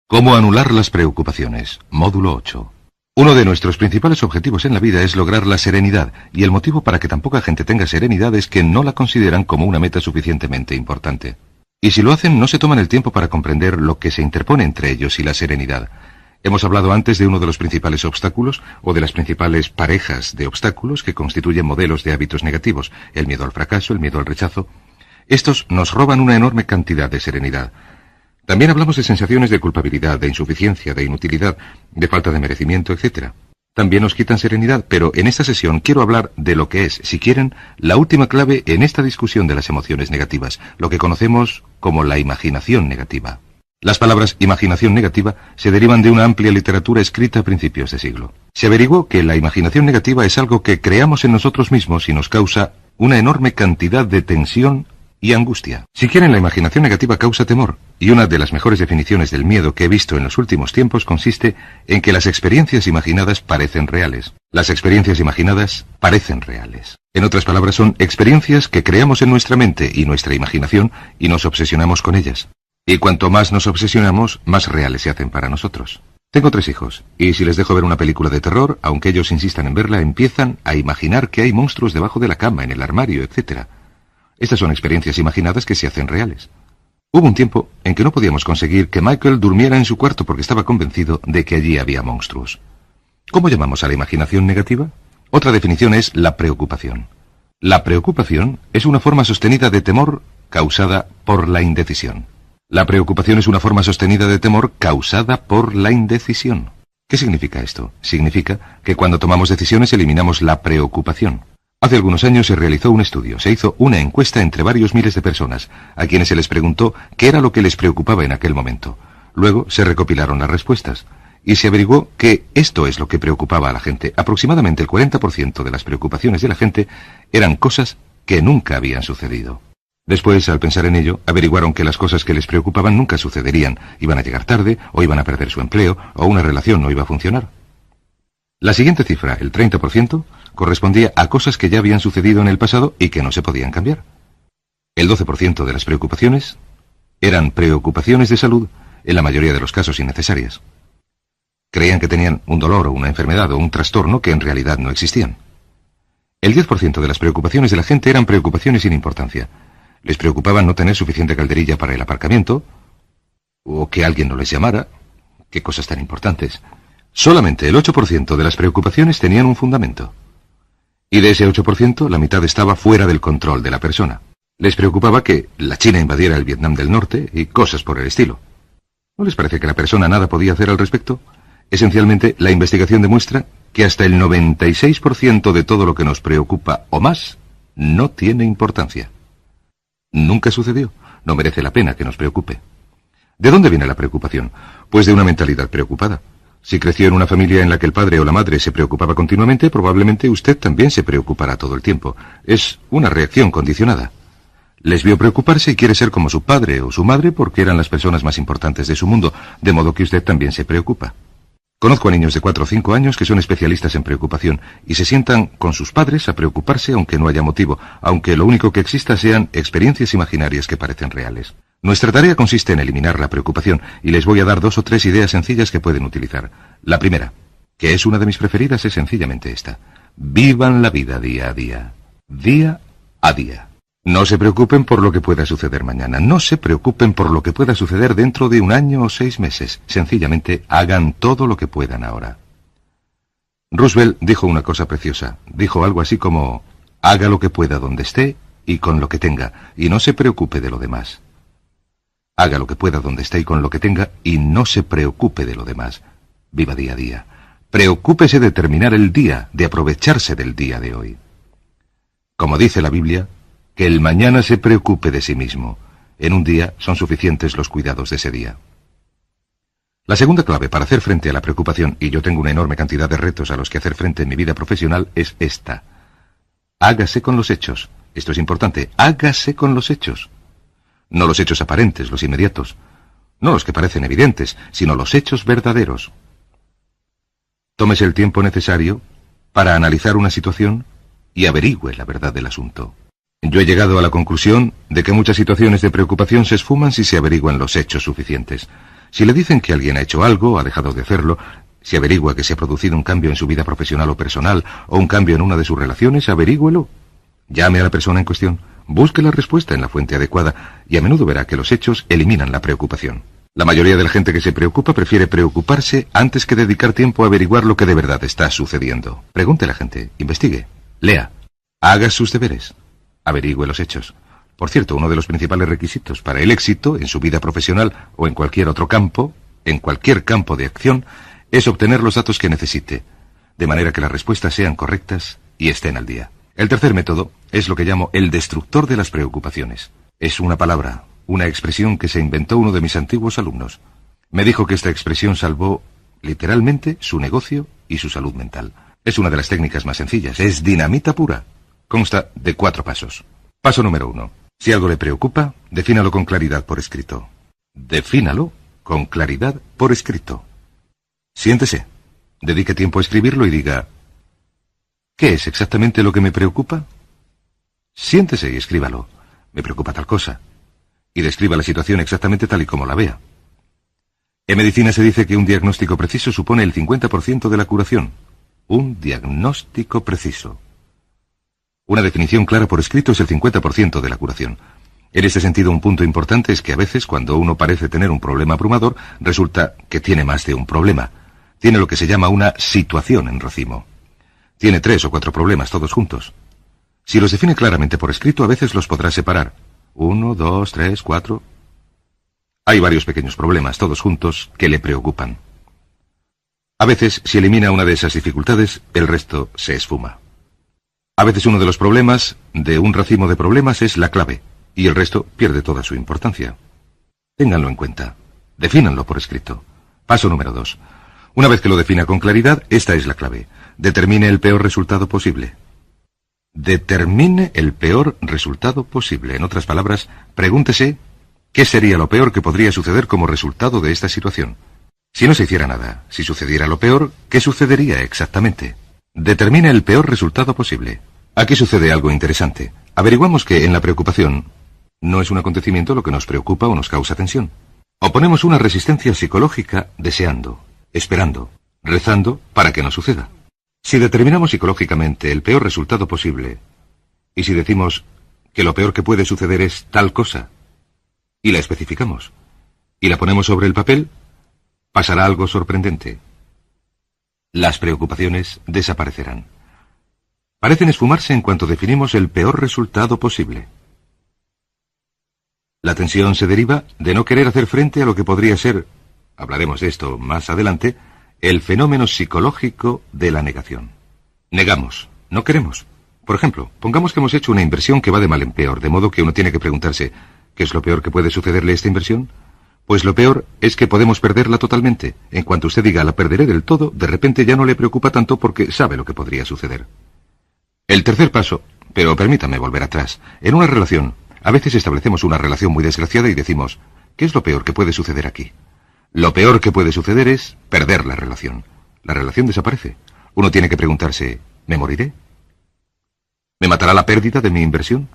¿Cómo anular las preocupaciones? Módulo 8. Uno de nuestros principales objetivos en la vida es lograr la serenidad, y el motivo para que tan poca gente tenga serenidad es que no la consideran como una meta suficientemente importante. Y si lo hacen, no se toman el tiempo para comprender lo que se interpone entre ellos y la serenidad. Hemos hablado antes de uno de los principales obstáculos, o de las principales parejas de obstáculos que constituyen modelos de hábitos negativos: el miedo al fracaso, el miedo al rechazo. Estos nos roban una enorme cantidad de serenidad. También hablamos de sensaciones de culpabilidad, de insuficiencia, de inutilidad, de falta de merecimiento, etc. También nos quitan serenidad, pero en esta sesión quiero hablar de lo que es, si quieren, la última clave en esta discusión de las emociones negativas, lo que conocemos como la imaginación negativa. Las palabras imaginación negativa se derivan de una amplia literatura escrita a principios de siglo. Se averiguó que la imaginación negativa es algo que creamos en nosotros mismos y nos causa una enorme cantidad de tensión y angustia. Si quieren, la imaginación negativa causa temor, y una de las mejores definiciones del miedo que he visto en los últimos tiempos consiste en que las experiencias imaginadas parecen reales. Las experiencias imaginadas parecen reales. En otras palabras, son experiencias que creamos en nuestra mente y nuestra imaginación y nos obsesionamos con ellas. Y cuanto más nos obsesionamos, más reales se hacen para nosotros. Tengo 3 hijos, y si les dejo ver una película de terror, aunque ellos insistan en verla, empiezan a imaginar que hay monstruos debajo de la cama, en el armario, etc. Estas son experiencias imaginadas que se hacen reales. Hubo un tiempo en que no podíamos conseguir que Michael durmiera en su cuarto porque estaba convencido de que allí había monstruos. ¿Cómo llamamos a la imaginación negativa? Otra definición es la preocupación. La preocupación es una forma sostenida de temor causada por la indecisión. La preocupación es una forma sostenida de temor causada por la indecisión. ¿Qué significa esto? Significa que cuando tomamos decisiones eliminamos la preocupación. Hace algunos años se realizó un estudio, se hizo una encuesta entre varios miles de personas, a quienes se les preguntó qué era lo que les preocupaba en aquel momento. Luego se recopilaron las respuestas, y se averiguó que esto es lo que preocupaba a la gente. Aproximadamente el 40% de las preocupaciones de la gente eran cosas que nunca habían sucedido. Después, al pensar en ello, averiguaron que las cosas que les preocupaban nunca sucederían, iban a llegar tarde, o iban a perder su empleo, o una relación no iba a funcionar. La siguiente cifra, el 30%, correspondía a cosas que ya habían sucedido en el pasado y que no se podían cambiar. El 12% de las preocupaciones eran preocupaciones de salud, en la mayoría de los casos innecesarias. Creían que tenían un dolor o una enfermedad o un trastorno que en realidad no existían. El 10% de las preocupaciones de la gente eran preocupaciones sin importancia. Les preocupaba no tener suficiente calderilla para el aparcamiento, o que alguien no les llamara. Qué cosas tan importantes. Solamente el 8% de las preocupaciones tenían un fundamento. Y de ese 8%, la mitad estaba fuera del control de la persona. Les preocupaba que la China invadiera el Vietnam del Norte y cosas por el estilo. ¿No les parece que la persona nada podía hacer al respecto? Esencialmente, la investigación demuestra que hasta el 96% de todo lo que nos preocupa o más no tiene importancia. Nunca sucedió. No merece la pena que nos preocupe. ¿De dónde viene la preocupación? Pues de una mentalidad preocupada. Si creció en una familia en la que el padre o la madre se preocupaba continuamente, probablemente usted también se preocupará todo el tiempo. Es una reacción condicionada. Les vio preocuparse y quiere ser como su padre o su madre porque eran las personas más importantes de su mundo, de modo que usted también se preocupa. Conozco a niños de 4 o 5 años que son especialistas en preocupación y se sientan con sus padres a preocuparse aunque no haya motivo, aunque lo único que exista sean experiencias imaginarias que parecen reales. Nuestra tarea consiste en eliminar la preocupación y les voy a dar 2 o 3 ideas sencillas que pueden utilizar. La primera, que es una de mis preferidas, es sencillamente esta. Vivan la vida día a día. Día a día. No se preocupen por lo que pueda suceder mañana. No se preocupen por lo que pueda suceder dentro de 1 año o 6 meses. Sencillamente hagan todo lo que puedan ahora. Roosevelt dijo una cosa preciosa. Dijo algo así como: haga lo que pueda donde esté y con lo que tenga, y no se preocupe de lo demás. Haga lo que pueda donde esté y con lo que tenga, y no se preocupe de lo demás. Viva día a día. Preocúpese de terminar el día, de aprovecharse del día de hoy. Como dice la Biblia, que el mañana se preocupe de sí mismo. En un día son suficientes los cuidados de ese día. La segunda clave para hacer frente a la preocupación, y yo tengo una enorme cantidad de retos a los que hacer frente en mi vida profesional, es esta. Hágase con los hechos. Esto es importante. Hágase con los hechos. No los hechos aparentes, los inmediatos. No los que parecen evidentes, sino los hechos verdaderos. Tómese el tiempo necesario para analizar una situación y averigüe la verdad del asunto. Yo he llegado a la conclusión de que muchas situaciones de preocupación se esfuman si se averiguan los hechos suficientes. Si le dicen que alguien ha hecho algo, ha dejado de hacerlo, si averigua que se ha producido un cambio en su vida profesional o personal, o un cambio en una de sus relaciones, averígüelo. Llame a la persona en cuestión, busque la respuesta en la fuente adecuada, y a menudo verá que los hechos eliminan la preocupación. La mayoría de la gente que se preocupa prefiere preocuparse antes que dedicar tiempo a averiguar lo que de verdad está sucediendo. Pregunte a la gente, investigue, lea, haga sus deberes, averigüe los hechos. Por cierto, uno de los principales requisitos para el éxito en su vida profesional o en cualquier otro campo, en cualquier campo de acción, es obtener los datos que necesite, de manera que las respuestas sean correctas y estén al día. El tercer método es lo que llamo el destructor de las preocupaciones. Es una palabra, una expresión que se inventó uno de mis antiguos alumnos. Me dijo que esta expresión salvó, literalmente, su negocio y su salud mental. Es una de las técnicas más sencillas, es dinamita pura. Consta de 4 pasos. Paso número 1. Si algo le preocupa, defínalo con claridad por escrito. Defínalo con claridad por escrito. Siéntese, dedique tiempo a escribirlo y diga, ¿qué es exactamente lo que me preocupa? Siéntese y escríbalo. Me preocupa tal cosa. Y describa la situación exactamente tal y como la vea. En medicina se dice que un diagnóstico preciso supone el 50% de la curación. Un diagnóstico preciso. Una definición clara por escrito es el 50% de la curación. En este sentido, un punto importante es que a veces, cuando uno parece tener un problema abrumador, resulta que tiene más de un problema. Tiene lo que se llama una situación en racimo. Tiene 3 o 4 problemas todos juntos. Si los define claramente por escrito, a veces los podrá separar. 1, 2, 3, 4. Hay varios pequeños problemas todos juntos que le preocupan. A veces, si elimina una de esas dificultades, el resto se esfuma. A veces uno de los problemas de un racimo de problemas es la clave, y el resto pierde toda su importancia. Ténganlo en cuenta. Defínanlo por escrito. Paso número 2. Una vez que lo defina con claridad, esta es la clave. Determine el peor resultado posible. Determine el peor resultado posible. En otras palabras, pregúntese qué sería lo peor que podría suceder como resultado de esta situación. Si no se hiciera nada, si sucediera lo peor, ¿qué sucedería exactamente? Determina el peor resultado posible. Aquí sucede algo interesante. Averiguamos que en la preocupación no es un acontecimiento lo que nos preocupa o nos causa tensión. Oponemos una resistencia psicológica deseando, esperando, rezando para que no suceda. Si determinamos psicológicamente el peor resultado posible, y si decimos que lo peor que puede suceder es tal cosa, y la especificamos, y la ponemos sobre el papel, pasará algo sorprendente. Las preocupaciones desaparecerán. Parecen esfumarse en cuanto definimos el peor resultado posible. La tensión se deriva de no querer hacer frente a lo que podría ser, hablaremos de esto más adelante, el fenómeno psicológico de la negación. Negamos, no queremos. Por ejemplo, pongamos que hemos hecho una inversión que va de mal en peor, de modo que uno tiene que preguntarse, ¿qué es lo peor que puede sucederle a esta inversión? Pues lo peor es que podemos perderla totalmente. En cuanto usted diga, la perderé del todo, de repente ya no le preocupa tanto porque sabe lo que podría suceder. El tercer paso, pero permítame volver atrás. En una relación, a veces establecemos una relación muy desgraciada y decimos, ¿qué es lo peor que puede suceder aquí? Lo peor que puede suceder es perder la relación. La relación desaparece. Uno tiene que preguntarse, ¿me moriré? ¿Me matará la pérdida de mi inversión?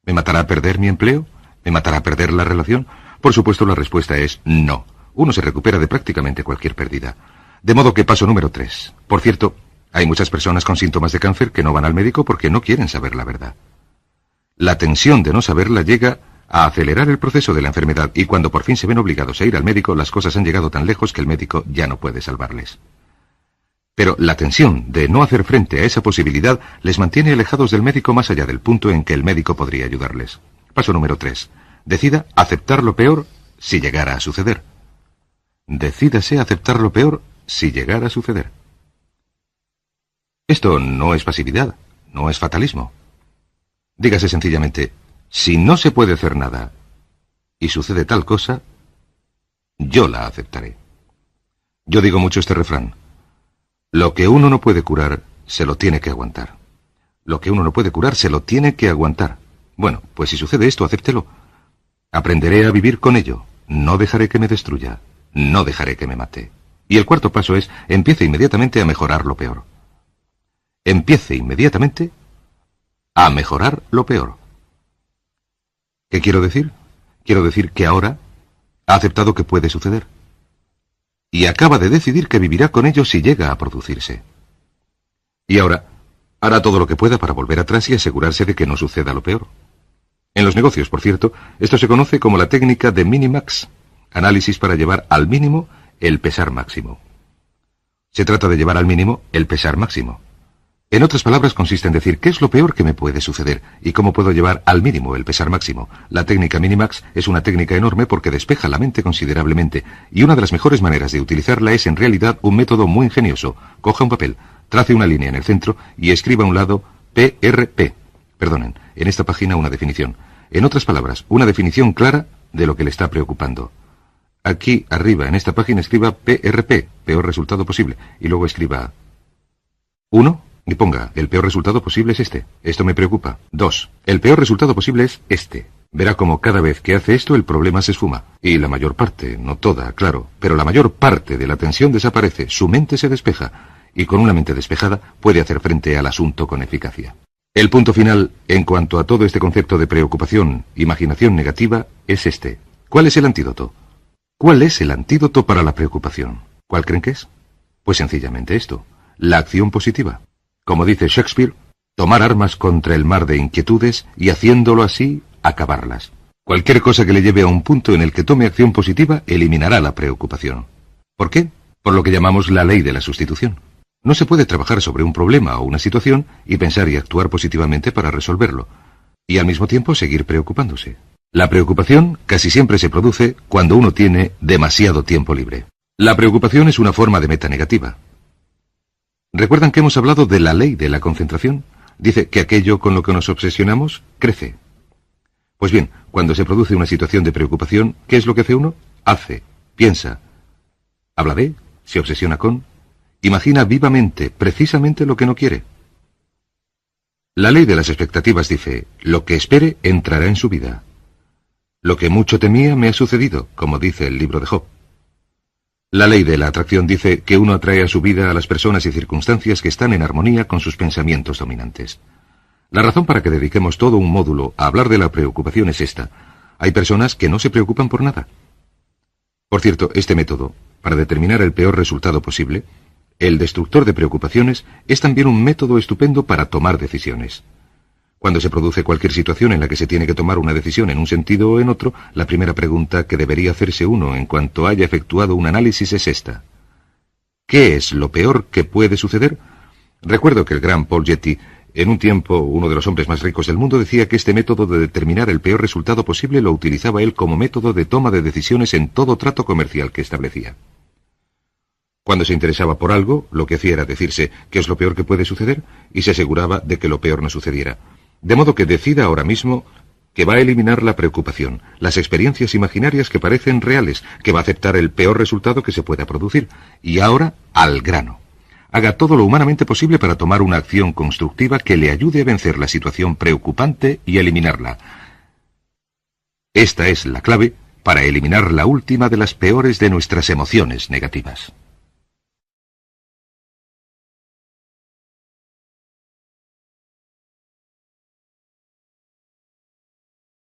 ¿Me matará perder mi empleo? ¿Me matará perder la relación? Por supuesto, la respuesta es no. Uno se recupera de prácticamente cualquier pérdida. De modo que paso número 3. Por cierto, hay muchas personas con síntomas de cáncer que no van al médico porque no quieren saber la verdad. La tensión de no saberla llega a acelerar el proceso de la enfermedad y cuando por fin se ven obligados a ir al médico, las cosas han llegado tan lejos que el médico ya no puede salvarles. Pero la tensión de no hacer frente a esa posibilidad les mantiene alejados del médico más allá del punto en que el médico podría ayudarles. Paso número 3. Decida aceptar lo peor si llegara a suceder. Decídase aceptar lo peor si llegara a suceder. Esto no es pasividad, no es fatalismo. Dígase sencillamente, si no se puede hacer nada y sucede tal cosa, yo la aceptaré. Yo digo mucho este refrán. Lo que uno no puede curar, se lo tiene que aguantar. Lo que uno no puede curar, se lo tiene que aguantar. Bueno, pues si sucede esto, acéptelo. Aprenderé a vivir con ello. No dejaré que me destruya. No dejaré que me mate. Y el cuarto paso es, empiece inmediatamente a mejorar lo peor. Empiece inmediatamente a mejorar lo peor. ¿Qué quiero decir? Quiero decir que ahora Ha aceptado que puede suceder. Y acaba de decidir que vivirá con ello si llega a producirse. Y ahora, hará todo lo que pueda para volver atrás y asegurarse de que no suceda lo peor. En los negocios, por cierto, esto se conoce como la técnica de Minimax, análisis para llevar al mínimo el pesar máximo. Se trata de llevar al mínimo el pesar máximo. En otras palabras, consiste en decir qué es lo peor que me puede suceder y cómo puedo llevar al mínimo el pesar máximo. La técnica Minimax es una técnica enorme porque despeja la mente considerablemente, y una de las mejores maneras de utilizarla es en realidad un método muy ingenioso. Coja un papel, trace una línea en el centro y escriba a un lado PRP. Perdonen, en esta página una definición. En otras palabras, una definición clara de lo que le está preocupando. Aquí arriba en esta página escriba PRP, peor resultado posible, y luego escriba 1, y ponga, el peor resultado posible es este. Esto me preocupa. 2, el peor resultado posible es este. Verá como cada vez que hace esto el problema se esfuma. Y la mayor parte, no toda, claro, pero la mayor parte de la tensión desaparece, su mente se despeja, y con una mente despejada puede hacer frente al asunto con eficacia. El punto final, en cuanto a todo este concepto de preocupación, imaginación negativa, es este. ¿Cuál es el antídoto? ¿Cuál es el antídoto para la preocupación? ¿Cuál creen que es? Pues sencillamente esto, la acción positiva. Como dice Shakespeare, tomar armas contra el mar de inquietudes y haciéndolo así, acabarlas. Cualquier cosa que le lleve a un punto en el que tome acción positiva eliminará la preocupación. ¿Por qué? Por lo que llamamos la ley de la sustitución. No se puede trabajar sobre un problema o una situación y pensar y actuar positivamente para resolverlo, y al mismo tiempo seguir preocupándose. La preocupación casi siempre se produce cuando uno tiene demasiado tiempo libre. La preocupación es una forma de meta negativa. ¿Recuerdan que hemos hablado de la ley de la concentración? Dice que aquello con lo que nos obsesionamos crece. Pues bien, cuando se produce una situación de preocupación, ¿qué es lo que hace uno? Hace, piensa, habla de, se obsesiona con, imagina vivamente, precisamente lo que no quiere. La ley de las expectativas dice, lo que espere entrará en su vida. Lo que mucho temía me ha sucedido, como dice el libro de Job. La ley de la atracción dice que uno atrae a su vida a las personas y circunstancias que están en armonía con sus pensamientos dominantes. La razón para que dediquemos todo un módulo a hablar de la preocupación es esta. Hay personas que no se preocupan por nada. Por cierto, este método, para determinar el peor resultado posible, el destructor de preocupaciones, es también un método estupendo para tomar decisiones. Cuando se produce cualquier situación en la que se tiene que tomar una decisión en un sentido o en otro, la primera pregunta que debería hacerse uno en cuanto haya efectuado un análisis es esta. ¿Qué es lo peor que puede suceder? Recuerdo que el gran Paul Getty, en un tiempo uno de los hombres más ricos del mundo, decía que este método de determinar el peor resultado posible lo utilizaba él como método de toma de decisiones en todo trato comercial que establecía. Cuando se interesaba por algo, lo que hacía era decirse qué es lo peor que puede suceder y se aseguraba de que lo peor no sucediera. De modo que decida ahora mismo que va a eliminar la preocupación, las experiencias imaginarias que parecen reales, que va a aceptar el peor resultado que se pueda producir. Y ahora, al grano. Haga todo lo humanamente posible para tomar una acción constructiva que le ayude a vencer la situación preocupante y eliminarla. Esta es la clave para eliminar la última de las peores de nuestras emociones negativas.